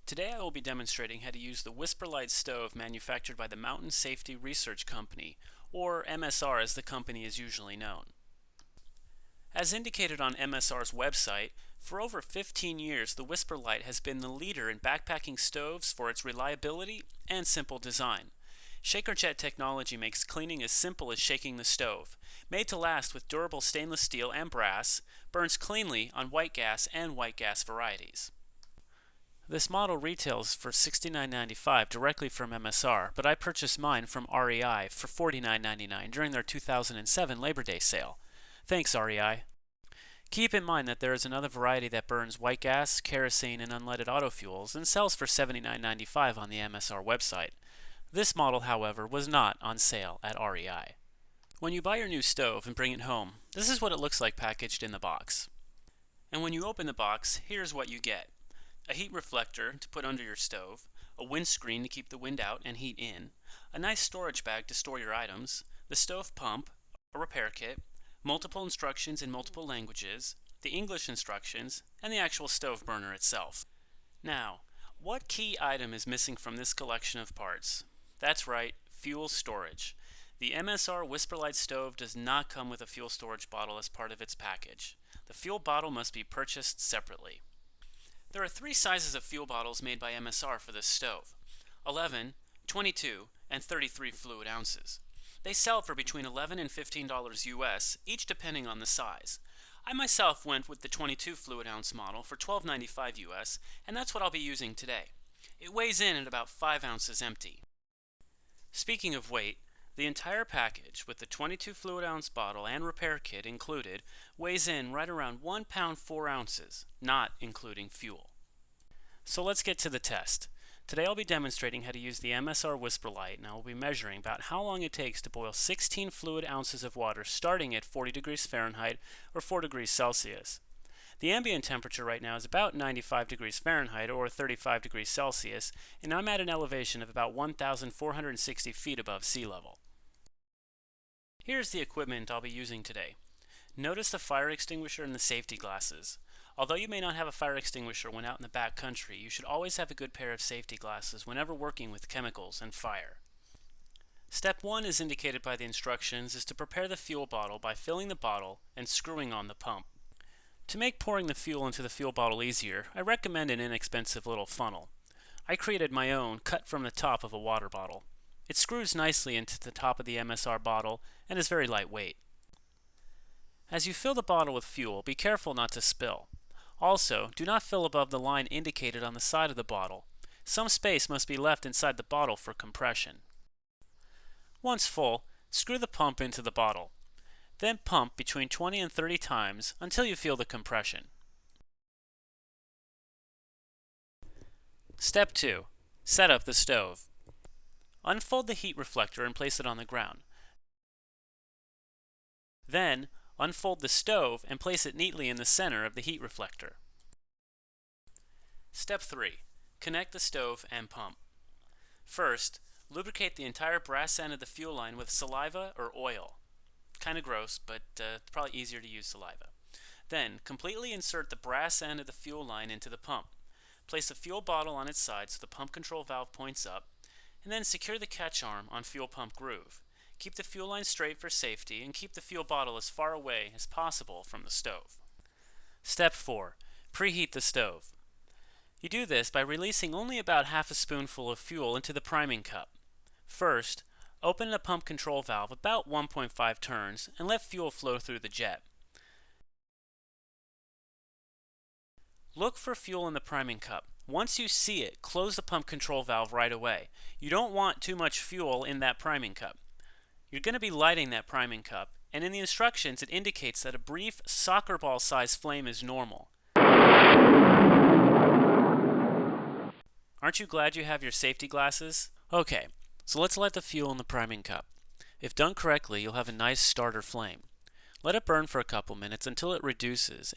Today I will be demonstrating how to use the WhisperLite stove manufactured by the Mountain Safety Research Company, or MSR as the company is usually known. As indicated on MSR's website, for over 15 years the WhisperLite has been the leader in backpacking stoves for its reliability and simple design. ShakerJet technology makes cleaning as simple as shaking the stove. Made to last with durable stainless steel and brass, burns cleanly on white gas and white gas varieties. This model retails for $69.95 directly from MSR, but I purchased mine from REI for $49.99 during their 2007 Labor Day sale. Thanks, REI. Keep in mind that there is another variety that burns white gas, kerosene, and unleaded auto fuels and sells for $79.95 on the MSR website. This model, however, was not on sale at REI. When you buy your new stove and bring it home, this is what it looks like packaged in the box. And when you open the box, here's what you get. A heat reflector to put under your stove, a windscreen to keep the wind out and heat in, a nice storage bag to store your items, the stove pump, a repair kit, multiple instructions in multiple languages, the English instructions, and the actual stove burner itself. Now, what key item is missing from this collection of parts? That's right, fuel storage. The MSR WhisperLite stove does not come with a fuel storage bottle as part of its package. The fuel bottle must be purchased separately. There are three sizes of fuel bottles made by MSR for this stove: 11, 22, and 33 fluid ounces. They sell for between $11 and $15 US, each depending on the size. I myself went with the 22 fluid ounce model for $12.95 US, and that's what I'll be using today. It weighs in at about 5 ounces empty. Speaking of weight, the entire package, with the 22 fluid ounce bottle and repair kit included, weighs in right around 1 pound 4 ounces, not including fuel. So let's get to the test. Today I'll be demonstrating how to use the MSR WhisperLite, and I will be measuring about how long it takes to boil 16 fluid ounces of water starting at 40 degrees Fahrenheit or 4 degrees Celsius. The ambient temperature right now is about 95 degrees Fahrenheit or 35 degrees Celsius, and I'm at an elevation of about 1,460 feet above sea level. Here's the equipment I'll be using today. Notice the fire extinguisher and the safety glasses. Although you may not have a fire extinguisher when out in the back country, you should always have a good pair of safety glasses whenever working with chemicals and fire. Step 1, as indicated by the instructions, is to prepare the fuel bottle by filling the bottle and screwing on the pump. To make pouring the fuel into the fuel bottle easier, I recommend an inexpensive little funnel. I created my own cut from the top of a water bottle. It screws nicely into the top of the MSR bottle and is very lightweight. As you fill the bottle with fuel, be careful not to spill. Also, do not fill above the line indicated on the side of the bottle. Some space must be left inside the bottle for compression. Once full, screw the pump into the bottle. Then pump between 20 and 30 times until you feel the compression. Step 2. Set up the stove. Unfold the heat reflector and place it on the ground. Then, unfold the stove and place it neatly in the center of the heat reflector. Step 3. Connect the stove and pump. First, lubricate the entire brass end of the fuel line with saliva or oil. Kind of gross, but it's probably easier to use saliva. Then, completely insert the brass end of the fuel line into the pump. Place the fuel bottle on its side so the pump control valve points up, and then secure the catch arm on fuel pump groove. Keep the fuel line straight for safety and keep the fuel bottle as far away as possible from the stove. Step 4. Preheat the stove. You do this by releasing only about half a spoonful of fuel into the priming cup. First, open the pump control valve about 1.5 turns and let fuel flow through the jet. Look for fuel in the priming cup. Once you see it, close the pump control valve right away. You don't want too much fuel in that priming cup. You're going to be lighting that priming cup, and in the instructions it indicates that a brief soccer ball size flame is normal. Aren't you glad you have your safety glasses? Okay, so let's light the fuel in the priming cup. If done correctly, you'll have a nice starter flame. Let it burn for a couple minutes until it reduces.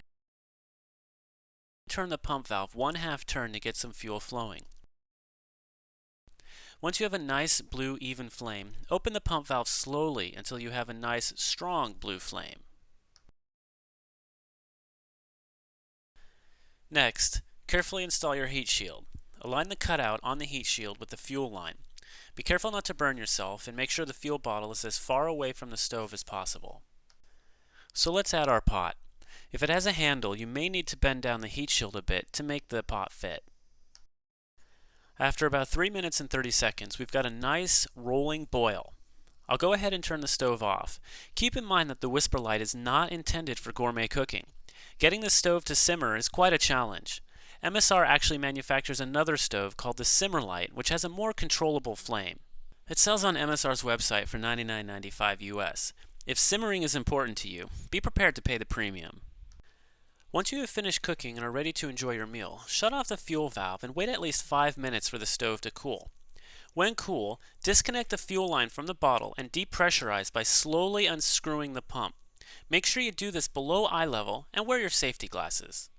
Turn the pump valve 1/2 turn to get some fuel flowing. Once you have a nice blue even flame, open the pump valve slowly until you have a nice strong blue flame. Next, carefully install your heat shield. Align the cutout on the heat shield with the fuel line. Be careful not to burn yourself and make sure the fuel bottle is as far away from the stove as possible. So let's add our pot. If it has a handle, you may need to bend down the heat shield a bit to make the pot fit. After about 3 minutes and 30 seconds, we've got a nice rolling boil. I'll go ahead and turn the stove off. Keep in mind that the WhisperLite is not intended for gourmet cooking. Getting the stove to simmer is quite a challenge. MSR actually manufactures another stove called the SimmerLite, which has a more controllable flame. It sells on MSR's website for $99.95 US. If simmering is important to you, be prepared to pay the premium. Once you have finished cooking and are ready to enjoy your meal, shut off the fuel valve and wait at least 5 minutes for the stove to cool. When cool, disconnect the fuel line from the bottle and depressurize by slowly unscrewing the pump. Make sure you do this below eye level and wear your safety glasses.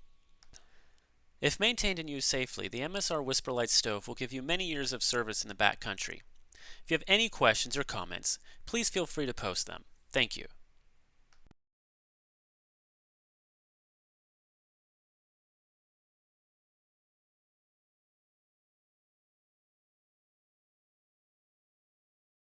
If maintained and used safely, the MSR WhisperLite Stove will give you many years of service in the backcountry. If you have any questions or comments, please feel free to post them. Thank you.